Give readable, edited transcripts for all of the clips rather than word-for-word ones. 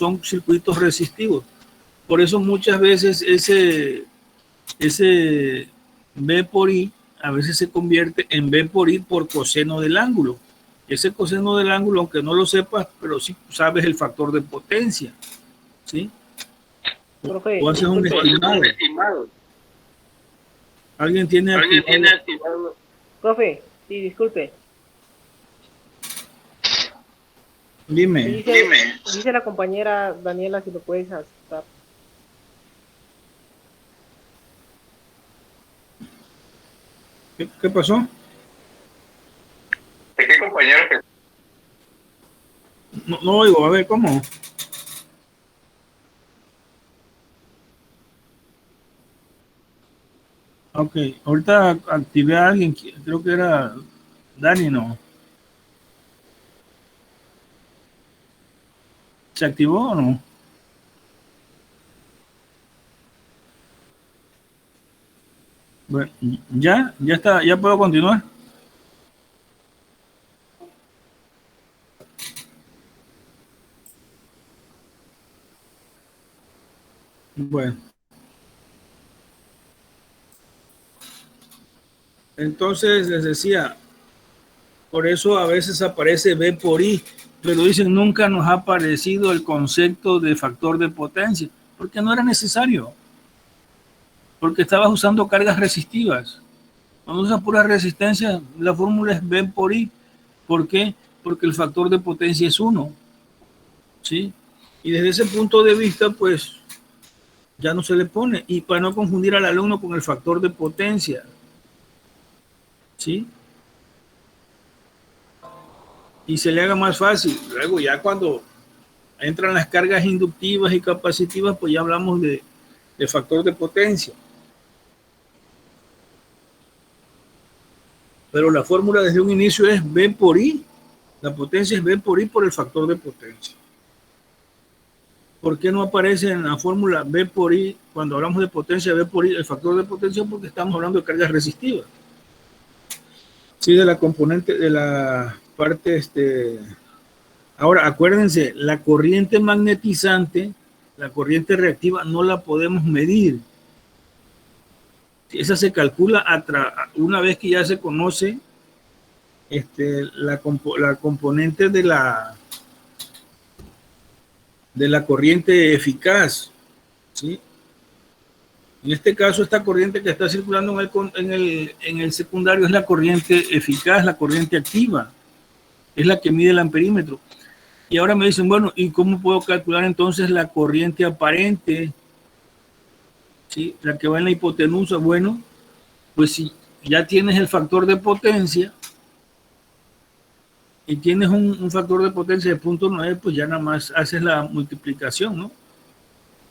son circuitos resistivos. Por eso muchas veces ese B por I a veces se convierte en B por I por coseno del ángulo. Ese coseno del ángulo, aunque no lo sepas, pero sí sabes el factor de potencia, ¿sí? Profe, O haces un estimado. ¿Alguien tiene activado? Profe, sí, disculpe. Dime. Dice la compañera Daniela si lo puedes aceptar. ¿Qué pasó? ¿De qué compañero que? No oigo, a ver, ¿cómo? Ok, ahorita activé a alguien, creo que era Dani, ¿no? ¿Se activó o no? Bueno, ya está, ya puedo continuar. Bueno. Entonces les decía, por eso a veces aparece B por I, pero dicen nunca nos ha aparecido el concepto de factor de potencia, porque no era necesario, porque estabas usando cargas resistivas. Cuando usas pura resistencia, la fórmula es B por I. ¿Por qué? Porque el factor de potencia es 1, ¿sí? Y desde ese punto de vista, pues, ya no se le pone. Y para no confundir al alumno con el factor de potencia, ¿sí? Y se le haga más fácil. Luego ya cuando entran las cargas inductivas y capacitivas, pues ya hablamos de factor de potencia. Pero la fórmula desde un inicio es B por I. La potencia es B por I por el factor de potencia. ¿Por qué no aparece en la fórmula B por I cuando hablamos de potencia B por I el factor de potencia? Porque estamos hablando de cargas resistivas. Sí, de la componente, de la parte, Ahora, acuérdense, la corriente magnetizante, la corriente reactiva, no la podemos medir. Esa se calcula una vez que ya se conoce la componente de la corriente eficaz, ¿sí? En este caso, esta corriente que está circulando en el secundario es la corriente eficaz, la corriente activa, es la que mide el amperímetro. Y ahora me dicen, bueno, ¿y cómo puedo calcular entonces la corriente aparente? ¿Sí? La que va en la hipotenusa. Bueno, pues si ya tienes el factor de potencia y tienes un factor de potencia de 0.9, pues ya nada más haces la multiplicación, ¿no?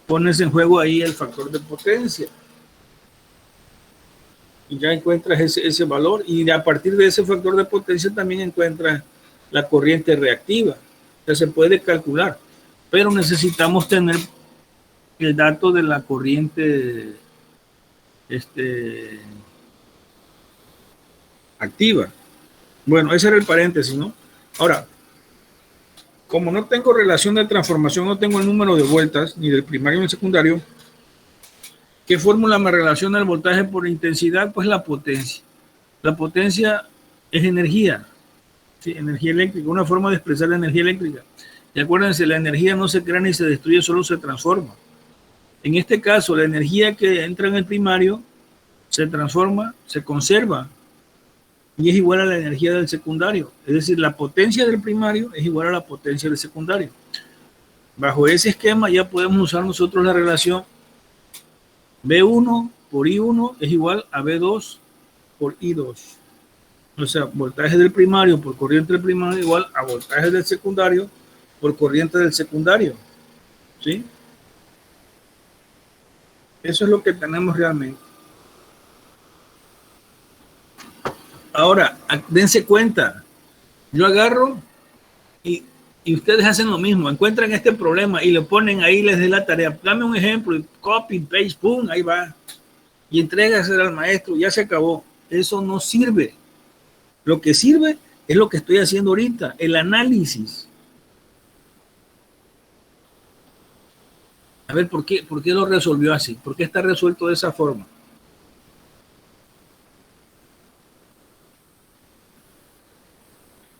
Pones en juego ahí el factor de potencia y ya encuentras ese valor, y a partir de ese factor de potencia también encuentras la corriente reactiva. Ya se puede calcular, pero necesitamos tener el dato de la corriente activa. Bueno, ese era el paréntesis, ¿no? Ahora, como no tengo relación de transformación, no tengo el número de vueltas, ni del primario ni del secundario, ¿qué fórmula me relaciona el voltaje por intensidad? Pues la potencia. La potencia es energía, ¿sí? Energía eléctrica, una forma de expresar la energía eléctrica. Y acuérdense, la energía no se crea ni se destruye, solo se transforma. En este caso, la energía que entra en el primario se transforma, se conserva, y es igual a la energía del secundario. Es decir, la potencia del primario es igual a la potencia del secundario. Bajo ese esquema ya podemos usar nosotros la relación B1 por I1 es igual a B2 por I2. O sea, voltaje del primario por corriente del primario igual a voltaje del secundario por corriente del secundario. ¿Sí? Eso es lo que tenemos realmente. Ahora, dense cuenta, yo agarro y ustedes hacen lo mismo, encuentran este problema y lo ponen ahí, les den la tarea, dame un ejemplo, y copy, paste, pum, ahí va, y entrégaselo al maestro, ya se acabó. Eso no sirve. Lo que sirve es lo que estoy haciendo ahorita, el análisis. A ver, ¿por qué lo resolvió así? ¿Por qué está resuelto de esa forma?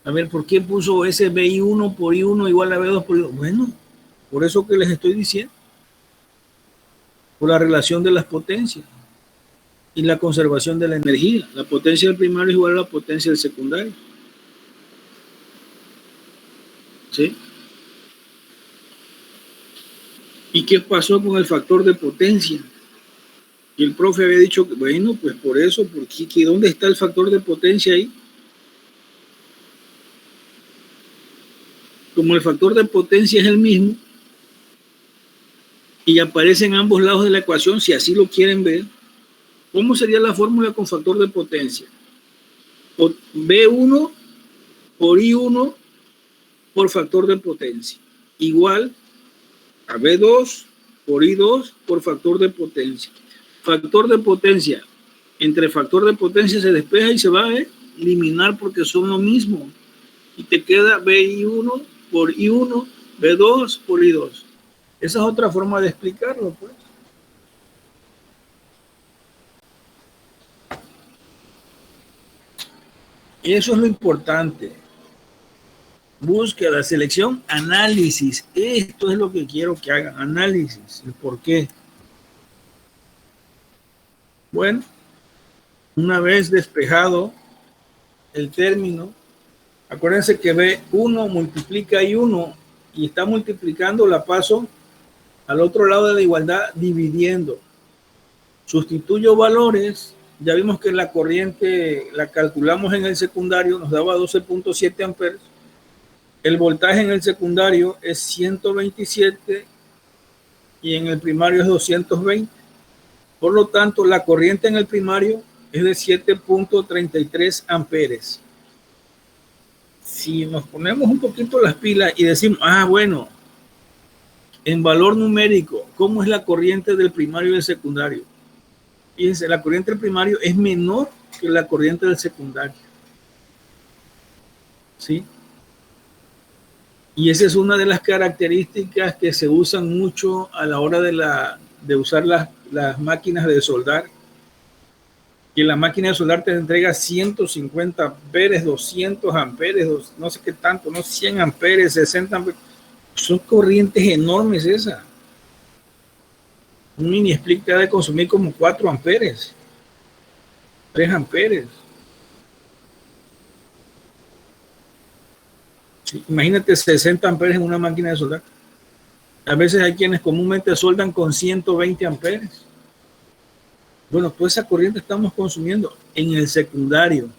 A ver, ¿por qué puso ese BI1 por I1 igual a B2 por I2? Bueno, por eso que les estoy diciendo, por la relación de las potencias y la conservación de la energía. La potencia del primario es igual a la potencia del secundario. ¿Sí? ¿Y qué pasó con el factor de potencia? Y el profe había dicho, bueno, pues por eso, porque ¿dónde está el factor de potencia ahí? Como el factor de potencia es el mismo y aparece en ambos lados de la ecuación, si así lo quieren ver, ¿cómo sería la fórmula con factor de potencia? B1 por I1 por factor de potencia, igual a B2 por I2 por factor de potencia. Factor de potencia, entre factor de potencia se despeja y se va a eliminar porque son lo mismo. Y te queda BI1 por I1, B2 por I2. Esa es otra forma de explicarlo, pues. Y eso es lo importante. Búsqueda, selección, análisis. Esto es lo que quiero que hagan, análisis. ¿El por qué? Bueno, una vez despejado el término, acuérdense que B1 multiplica I1 y está multiplicando, la paso al otro lado de la igualdad dividiendo. Sustituyo valores, ya vimos que la corriente la calculamos en el secundario, nos daba 12.7 amperes. El voltaje en el secundario es 127 y en el primario es 220. Por lo tanto, la corriente en el primario es de 7.33 amperes. Si nos ponemos un poquito las pilas y decimos, bueno, en valor numérico, ¿cómo es la corriente del primario y del secundario? Fíjense, la corriente del primario es menor que la corriente del secundario. ¿Sí? Y esa es una de las características que se usan mucho a la hora de usar las máquinas de soldar. Y la máquina de soldar te entrega 150 amperes, 200 amperes, no sé qué tanto, no 100 amperes, 60 amperes. Son corrientes enormes esas. Un mini split te ha de consumir como 4 amperes, 3 amperes. Sí, imagínate 60 amperes en una máquina de soldar. A veces hay quienes comúnmente soldan con 120 amperes. Bueno, toda esa corriente estamos consumiendo en el secundario.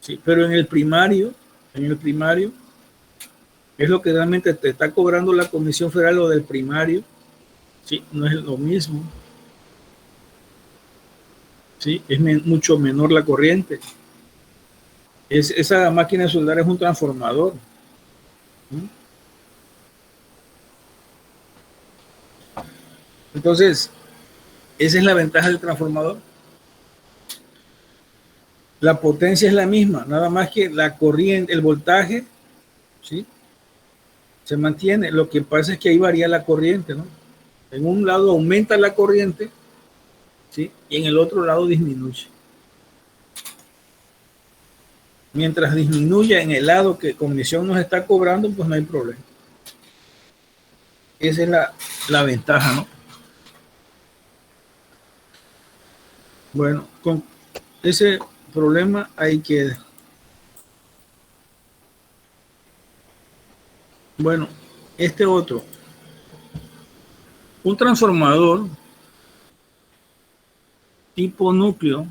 Sí, pero en el primario es lo que realmente te está cobrando la Comisión Federal, lo del primario. Sí, no es lo mismo. Sí, es mucho menor la corriente. Esa máquina de soldar es un transformador. Entonces, esa es la ventaja del transformador. La potencia es la misma, nada más que la corriente, el voltaje, ¿sí? Se mantiene. Lo que pasa es que ahí varía la corriente, ¿no? En un lado aumenta la corriente, ¿sí? Y en el otro lado disminuye. Mientras disminuya en el lado que Comisión nos está cobrando, pues no hay problema. Esa es la ventaja, ¿no? Bueno, con ese problema hay que... Bueno, este otro. Un transformador tipo núcleo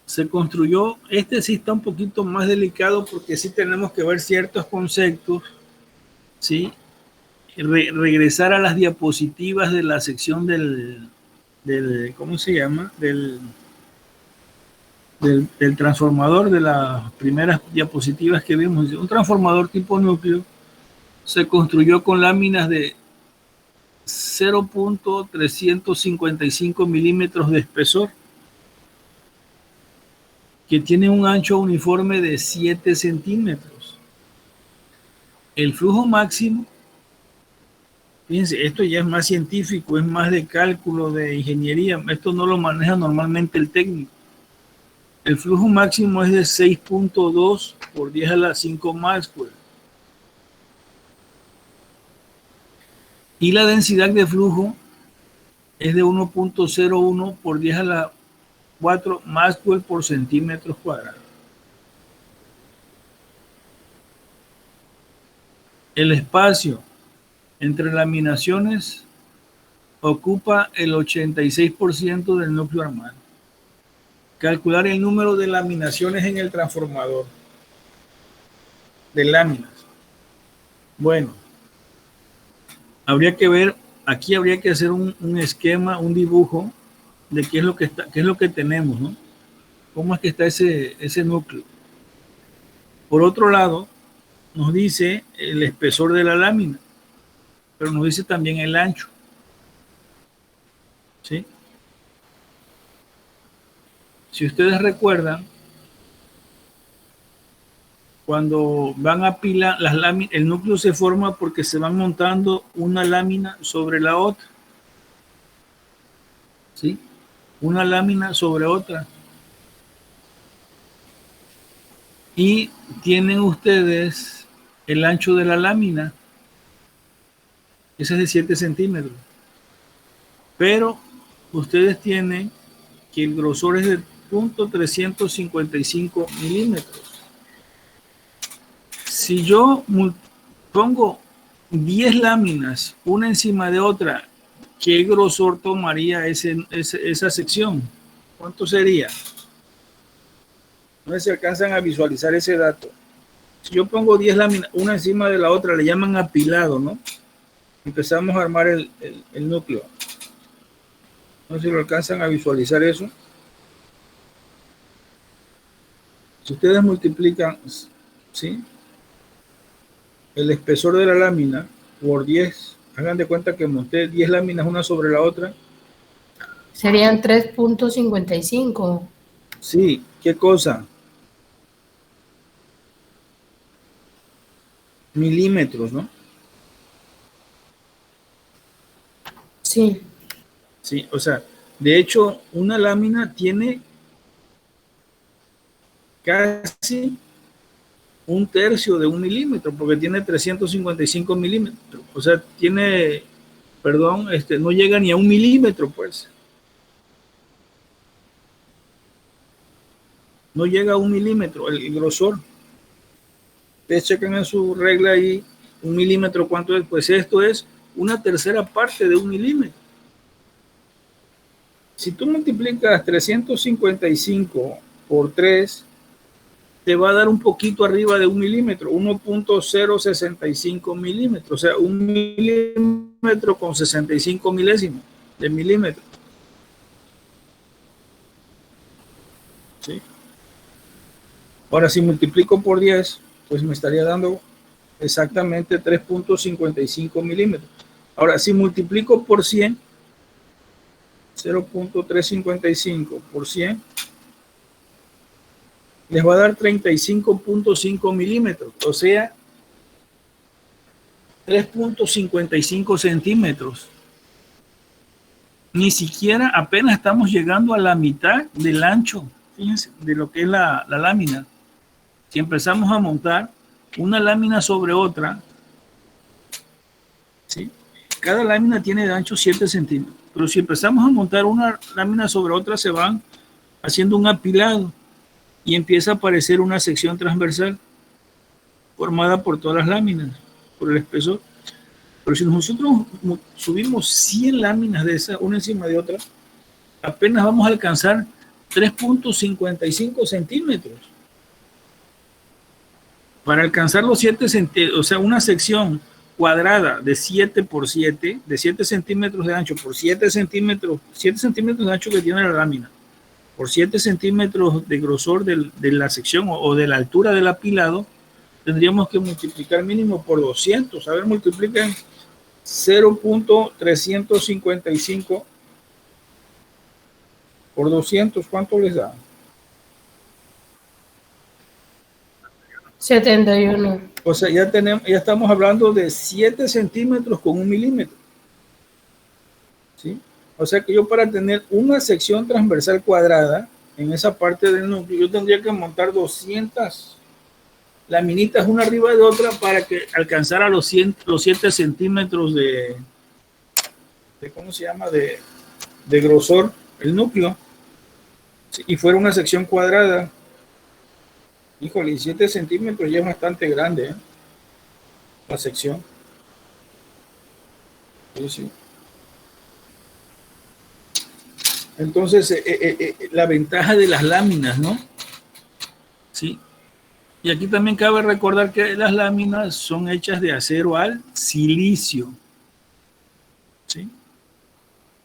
se construyó, este sí está un poquito más delicado porque sí tenemos que ver ciertos conceptos, ¿sí? Regresar a las diapositivas de la sección del ¿cómo se llama? Del transformador, de las primeras diapositivas que vimos. Un transformador tipo núcleo se construyó con láminas de 0.355 milímetros de espesor, que tiene un ancho uniforme de 7 centímetros. El flujo máximo, fíjense, esto ya es más científico, es más de cálculo, de ingeniería. Esto no lo maneja normalmente el técnico. El flujo máximo es de 6.2 por 10 a la 5 Maxwell. Y la densidad de flujo es de 1.01 por 10 a la 4 Maxwell por centímetros cuadrados. El espacio entre laminaciones ocupa el 86% del núcleo armado. Calcular el número de laminaciones en el transformador de láminas. Bueno, habría que ver, aquí habría que hacer un esquema, un dibujo de qué es lo que tenemos, ¿no? ¿Cómo es que está ese núcleo? Por otro lado, nos dice el espesor de la lámina, pero nos dice también el ancho. ¿Sí? Si ustedes recuerdan, cuando van a pilar las láminas, el núcleo se forma porque se van montando una lámina sobre la otra. ¿Sí? Una lámina sobre otra. Y tienen ustedes el ancho de la lámina. Ese es de 7 centímetros. Pero ustedes tienen que el grosor es de 0.355 milímetros. Si yo pongo 10 láminas, una encima de otra, ¿qué grosor tomaría esa sección? ¿Cuánto sería? No sé si alcanzan a visualizar ese dato. Si yo pongo 10 láminas, una encima de la otra, le llaman apilado, ¿no? Empezamos a armar el núcleo. No sé si lo alcanzan a visualizar eso. Si ustedes multiplican, ¿sí?, el espesor de la lámina por 10, hagan de cuenta que monté 10 láminas una sobre la otra. Serían 3.55. Sí, ¿qué cosa? Milímetros, ¿no? Sí. Sí, o sea, de hecho, una lámina tiene casi 1/3 de un milímetro, porque tiene 355 milímetros. O sea, tiene, perdón, no llega ni a 1 milímetro, pues. No llega a 1 milímetro el grosor. Ustedes checan en su regla ahí, 1 milímetro, ¿cuánto es? Pues esto es 1/3 parte de 1 milímetro. Si tú multiplicas 355 por 3, te va a dar un poquito arriba de 1 milímetro, 1.065 milímetros, o sea, 1 milímetro con 65 milésimos de milímetro. ¿Sí? Ahora, si multiplico por 10, pues me estaría dando exactamente 3.55 milímetros. Ahora, si multiplico por 100, 0.355 por 100, les va a dar 35.5 milímetros, o sea, 3.55 centímetros. Ni siquiera apenas estamos llegando a la mitad del ancho, fíjense, de lo que es la lámina. Si empezamos a montar una lámina sobre otra, ¿sí?, cada lámina tiene de ancho 7 centímetros, pero si empezamos a montar una lámina sobre otra, se van haciendo un apilado y empieza a aparecer una sección transversal formada por todas las láminas, por el espesor. Pero si nosotros subimos 100 láminas de esas, una encima de otra, apenas vamos a alcanzar 3.55 centímetros. Para alcanzar los 7 centímetros, o sea, una sección cuadrada de 7 por 7, de 7 centímetros de ancho por 7 centímetros de ancho que tiene la lámina, por 7 centímetros de grosor de la sección o de la altura del apilado, tendríamos que multiplicar mínimo por 200. A ver, multipliquen 0.355 por 200, ¿cuánto les da? 71. O sea, ya estamos hablando de 7 centímetros con 1 milímetro. ¿Sí? O sea que yo para tener una sección transversal cuadrada en esa parte del núcleo, yo tendría que montar 200 laminitas una arriba de otra para que alcanzara los 7 centímetros ¿cómo se llama? De grosor el núcleo. ¿Sí? Y fuera una sección cuadrada. Híjole, 7 centímetros ya es bastante grande, ¿eh? La sección. Sí, sí. Entonces, la ventaja de las láminas, ¿no? Sí. Y aquí también cabe recordar que las láminas son hechas de acero al silicio. ¿Sí?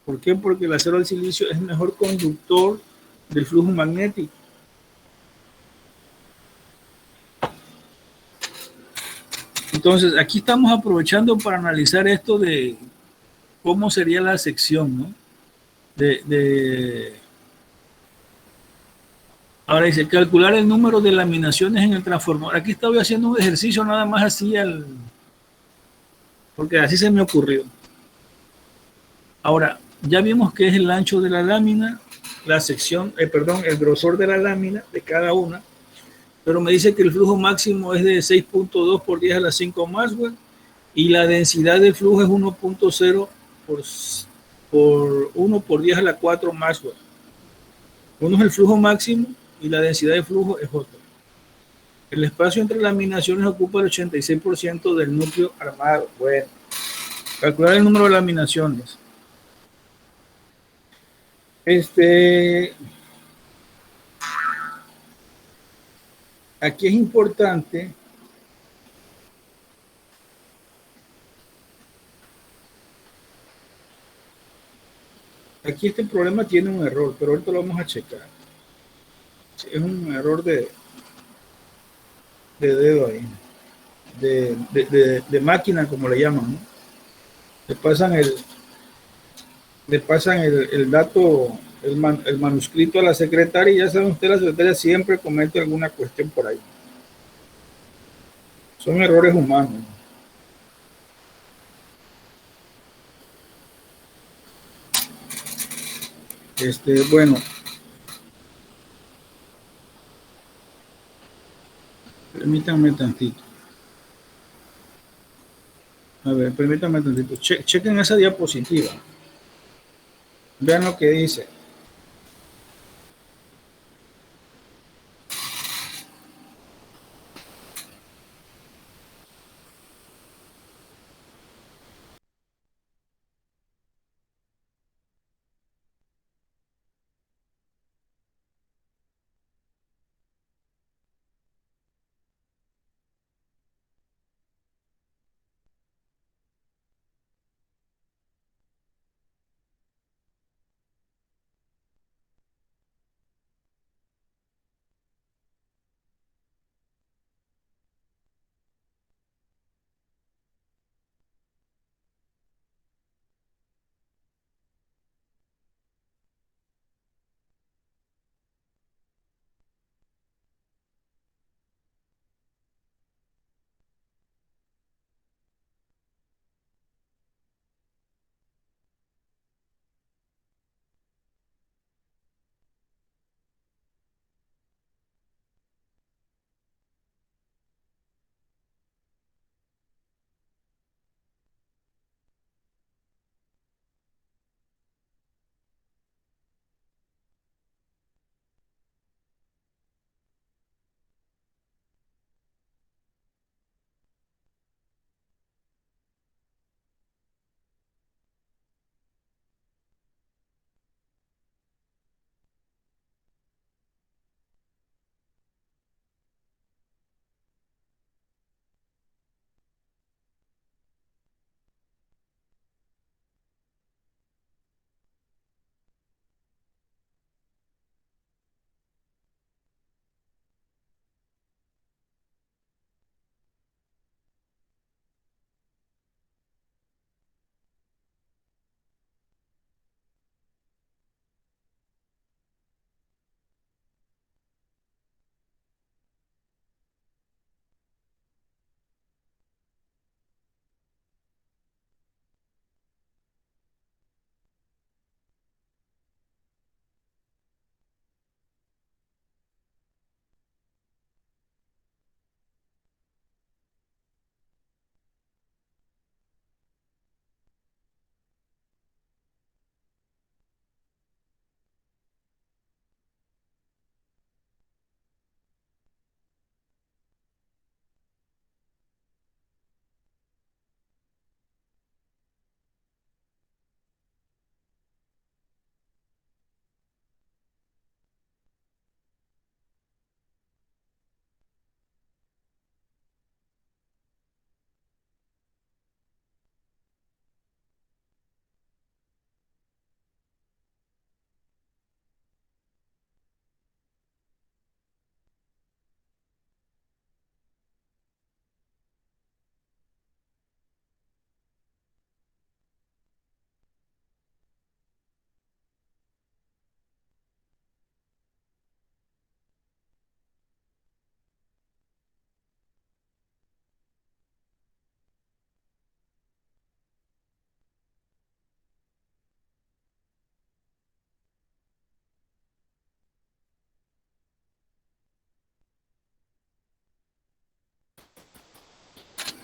¿Por qué? Porque el acero al silicio es mejor conductor del flujo magnético. Entonces, aquí estamos aprovechando para analizar esto de cómo sería la sección, ¿no? Ahora dice, calcular el número de laminaciones en el transformador. Aquí estoy haciendo un ejercicio nada más así, porque así se me ocurrió. Ahora, ya vimos que es el ancho de la lámina, la sección, perdón, el grosor de la lámina de cada una, pero me dice que el flujo máximo es de 6.2 por 10 a la 5 Maxwell y la densidad del flujo es 1.0 por 1 por 10 a la 4 Maxwell. Uno es el flujo máximo y la densidad de flujo es otro. El espacio entre laminaciones ocupa el 86% del núcleo armado. Bueno, calcular el número de laminaciones. Aquí es importante aquí este problema tiene un error, pero ahorita lo vamos a checar. Es un error de dedo ahí, de máquina, como le llaman, ¿no? Le pasan el dato, el manuscrito a la secretaria y ya saben ustedes, la secretaria siempre comete alguna cuestión por ahí. Son errores humanos. Bueno, permítanme tantito. A ver, permítanme tantito. Chequen esa diapositiva. Vean lo que dice.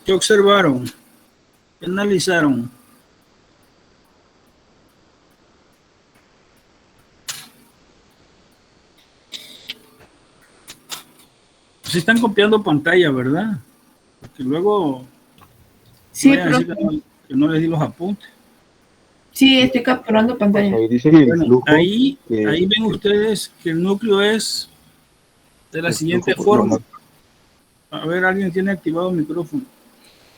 ¿Qué observaron? ¿Qué analizaron? Se están copiando pantalla, ¿verdad? Porque luego Sí, vayan a profe. decir que no les di los apuntes. Sí, estoy capturando pantalla. Ahí dice que el Bueno, flujo. ahí que- ven ustedes que el núcleo es de la el siguiente flujo, forma. A ver, alguien tiene activado el micrófono.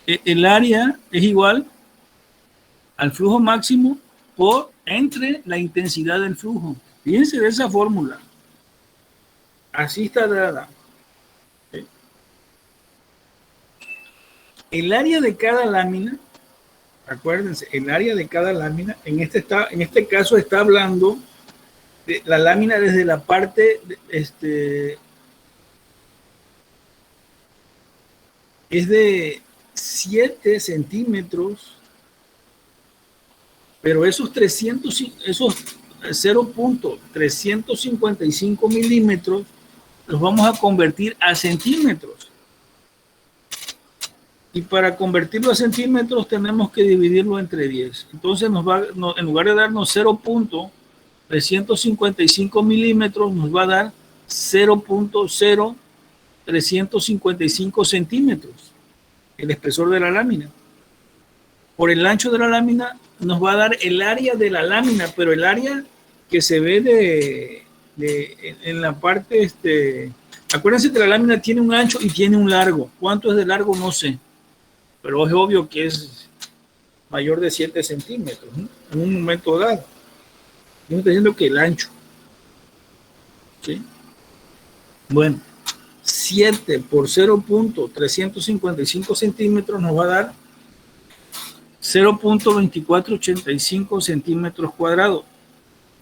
El área es igual al flujo máximo por entre la intensidad del flujo. Fíjense de esa fórmula. Así está dada. El área de cada lámina, acuérdense, el área de cada lámina, en este caso está hablando de la lámina desde la parte, es de 7 centímetros, pero esos 0.355 milímetros los vamos a convertir a centímetros. Y para convertirlo a centímetros tenemos que dividirlo entre 10. Entonces en lugar de darnos 0.355 milímetros, nos va a dar 0.0355 centímetros, el espesor de la lámina. Por el ancho de la lámina nos va a dar el área de la lámina, pero el área que se ve en la parte, acuérdense que la lámina tiene un ancho y tiene un largo. ¿Cuánto es de largo? No sé, pero es obvio que es mayor de 7 centímetros, ¿no? En un momento dado. Yo estoy diciendo que el ancho. ¿Sí? Bueno, 7 por 0.355 centímetros nos va a dar 0.2485 centímetros cuadrados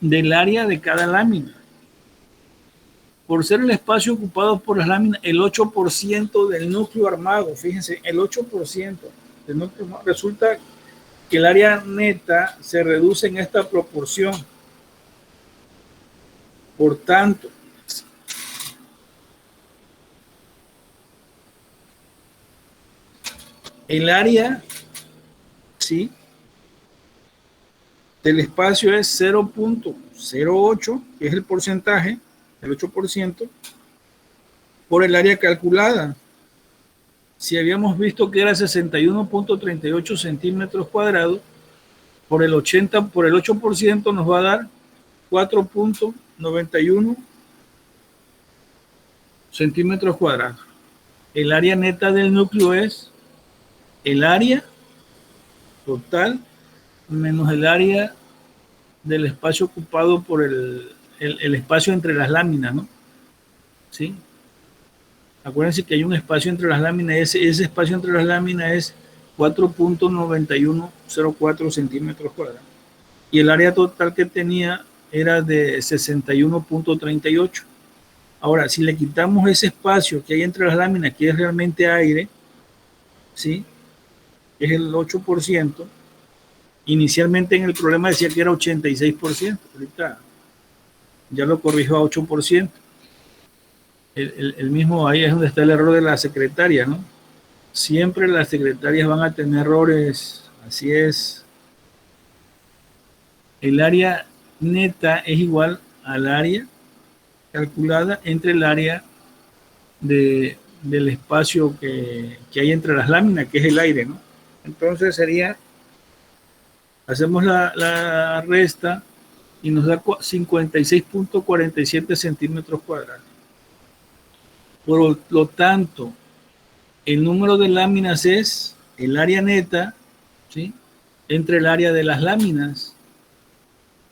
del área de cada lámina. Por ser el espacio ocupado por las láminas, el 8% del núcleo armado, fíjense, el 8% del núcleo armado, resulta que el área neta se reduce en esta proporción. Por tanto, el área, ¿sí?, del espacio es 0.08, que es el porcentaje, el 8%, por el área calculada. Si habíamos visto que era 61.38 centímetros cuadrados, por el 8% nos va a dar 4.91 centímetros cuadrados. El área neta del núcleo es el área total menos el área del espacio ocupado por el espacio entre las láminas, ¿no? ¿Sí? Acuérdense que hay un espacio entre las láminas, ese espacio entre las láminas es 4.9104 centímetros cuadrados. Y el área total que tenía era de 61.38. Ahora, si le quitamos ese espacio que hay entre las láminas, que es realmente aire, ¿sí?, es el 8%. Inicialmente en el problema decía que era 86%. Ahorita ya lo corrigió a 8%. El mismo, ahí es donde está el error de la secretaria, ¿no? Siempre las secretarias van a tener errores, así es. El área neta es igual al área calculada entre el área del espacio que hay entre las láminas, que es el aire, ¿no? Entonces sería, hacemos la resta y nos da 56.47 centímetros cuadrados. Por lo tanto, el número de láminas es el área neta, ¿sí?, entre el área de las láminas.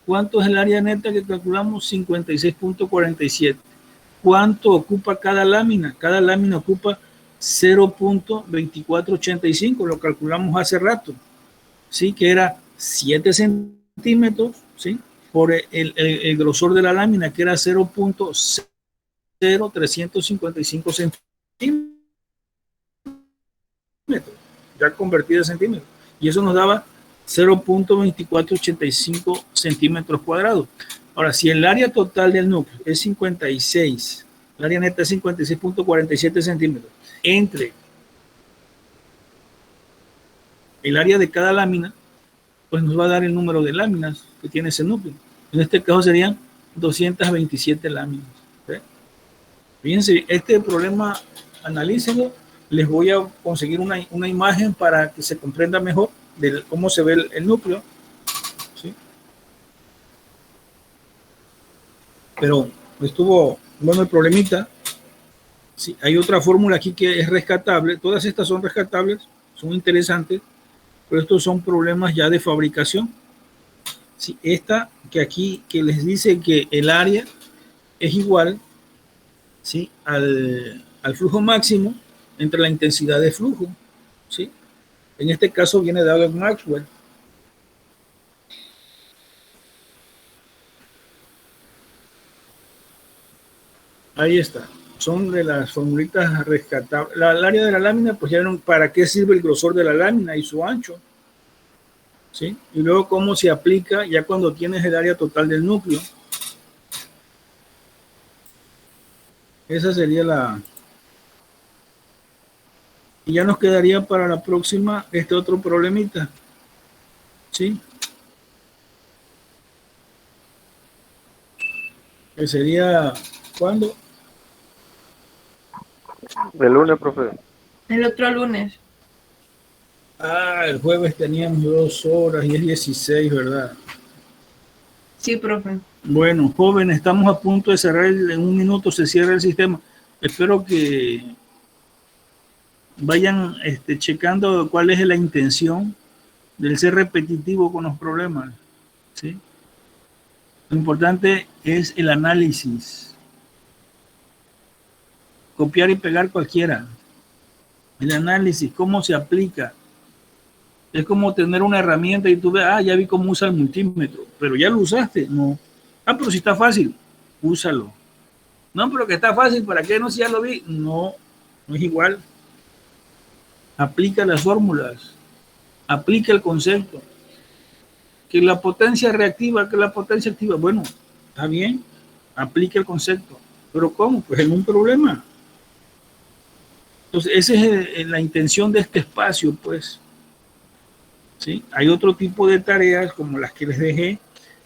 ¿Cuánto es el área neta que calculamos? 56.47. ¿Cuánto ocupa cada lámina? Cada lámina ocupa 0.2485, lo calculamos hace rato, ¿sí?, que era 7 centímetros, ¿sí?, por el grosor de la lámina, que era 0.0355 centímetros, ya convertido en centímetros, y eso nos daba 0.2485 centímetros cuadrados. Ahora, si el área total del núcleo es 56, el área neta es 56.47 centímetros, entre el área de cada lámina, pues nos va a dar el número de láminas que tiene ese núcleo. En este caso serían 227 láminas. ¿Sí? Fíjense, este problema, analícenlo. Les voy a conseguir una imagen para que se comprenda mejor de cómo se ve el núcleo. ¿Sí? Pero estuvo bueno el problemita. Sí, hay otra fórmula aquí que es rescatable. Todas estas son rescatables, son interesantes, pero estos son problemas ya de fabricación. Sí, esta que aquí que les dice que el área es igual, ¿sí?, al flujo máximo entre la intensidad de flujo. ¿Sí? En este caso viene dado en Maxwell. Ahí está. Son de las formulitas rescatables. El área de la lámina, pues ya vieron para qué sirve el grosor de la lámina y su ancho. ¿Sí? Y luego cómo se aplica ya cuando tienes el área total del núcleo. Esa sería la... Y ya nos quedaría para la próxima este otro problemita. ¿Sí? Que sería... ¿Cuándo? El lunes, profe. El otro lunes. Ah, el jueves teníamos 2 horas y es 16, ¿verdad? Sí, profe. Bueno, jóvenes, estamos a punto de cerrar, en un minuto se cierra el sistema. Espero que vayan checando cuál es la intención del ser repetitivo con los problemas. ¿Sí? Lo importante es el análisis. Copiar y pegar cualquiera. El análisis, cómo se aplica. Es como tener una herramienta y tú ves, ya vi cómo usa el multímetro, pero ya lo usaste. No. Pero si está fácil, úsalo. No, pero que está fácil, ¿para qué no? Si ya lo vi. No, no es igual. Aplica las fórmulas, aplica el concepto. Que la potencia reactiva, que la potencia activa. Bueno, está bien, aplica el concepto. ¿Pero cómo? Pues en un problema. Entonces, esa es la intención de este espacio, pues. ¿Sí? Hay otro tipo de tareas como las que les dejé,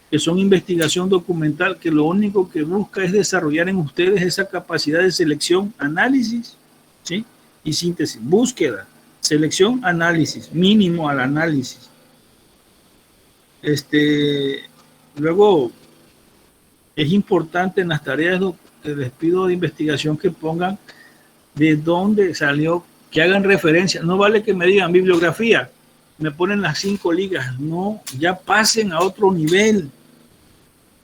que son investigación documental, que lo único que busca es desarrollar en ustedes esa capacidad de selección, análisis, ¿sí?, y síntesis, búsqueda, selección, análisis, mínimo al análisis. Luego, es importante en las tareas que les pido de investigación que pongan de dónde salió, que hagan referencia. No vale que me digan bibliografía, me ponen las 5 ligas. No, ya pasen a otro nivel.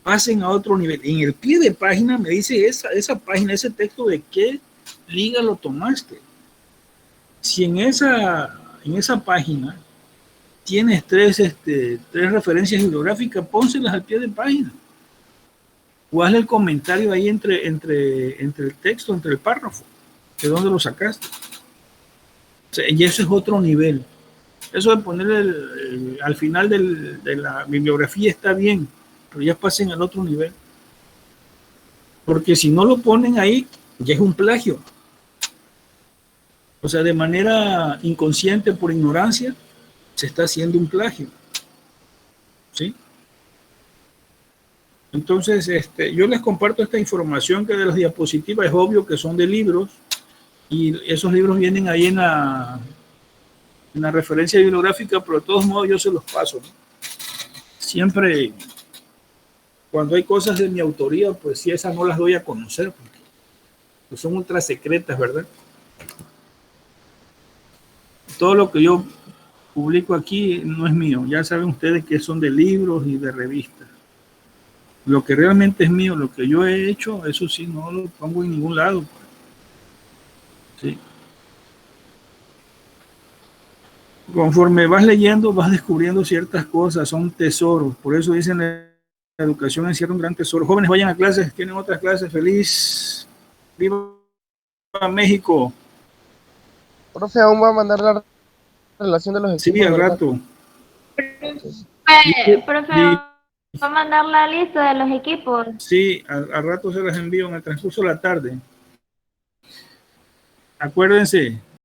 Pasen a otro nivel. En el pie de página me dice esa página, ese texto, de qué liga lo tomaste. Si en esa página tienes 3 referencias bibliográficas, pónselas al pie de página. O hazle el comentario ahí entre el texto, entre el párrafo, de dónde lo sacaste. O sea, y eso es otro nivel. Eso de ponerle al final de la bibliografía está bien, pero ya pasen al otro nivel. Porque si no lo ponen ahí, ya es un plagio. O sea, de manera inconsciente, por ignorancia, se está haciendo un plagio. ¿Sí? Entonces, yo les comparto esta información que de las diapositivas es obvio que son de libros, y esos libros vienen ahí en la referencia bibliográfica, pero de todos modos yo se los paso, ¿no? Siempre, cuando hay cosas de mi autoría, pues sí, esas no las doy a conocer, porque pues son ultra secretas, ¿verdad? Todo lo que yo publico aquí no es mío. Ya saben ustedes que son de libros y de revistas. Lo que realmente es mío, lo que yo he hecho, eso sí, no lo pongo en ningún lado. Sí. Conforme vas leyendo, vas descubriendo ciertas cosas, son tesoros. Por eso dicen la educación encierra un gran tesoro. Jóvenes, vayan a clases, tienen otras clases. Feliz. Viva México. Profe, aún va a mandar la relación de los equipos. Sí, al ¿verdad? rato. Profe, ¿va a mandar la lista de los equipos? Sí, al rato se las envío en el transcurso de la tarde. Acuérdense,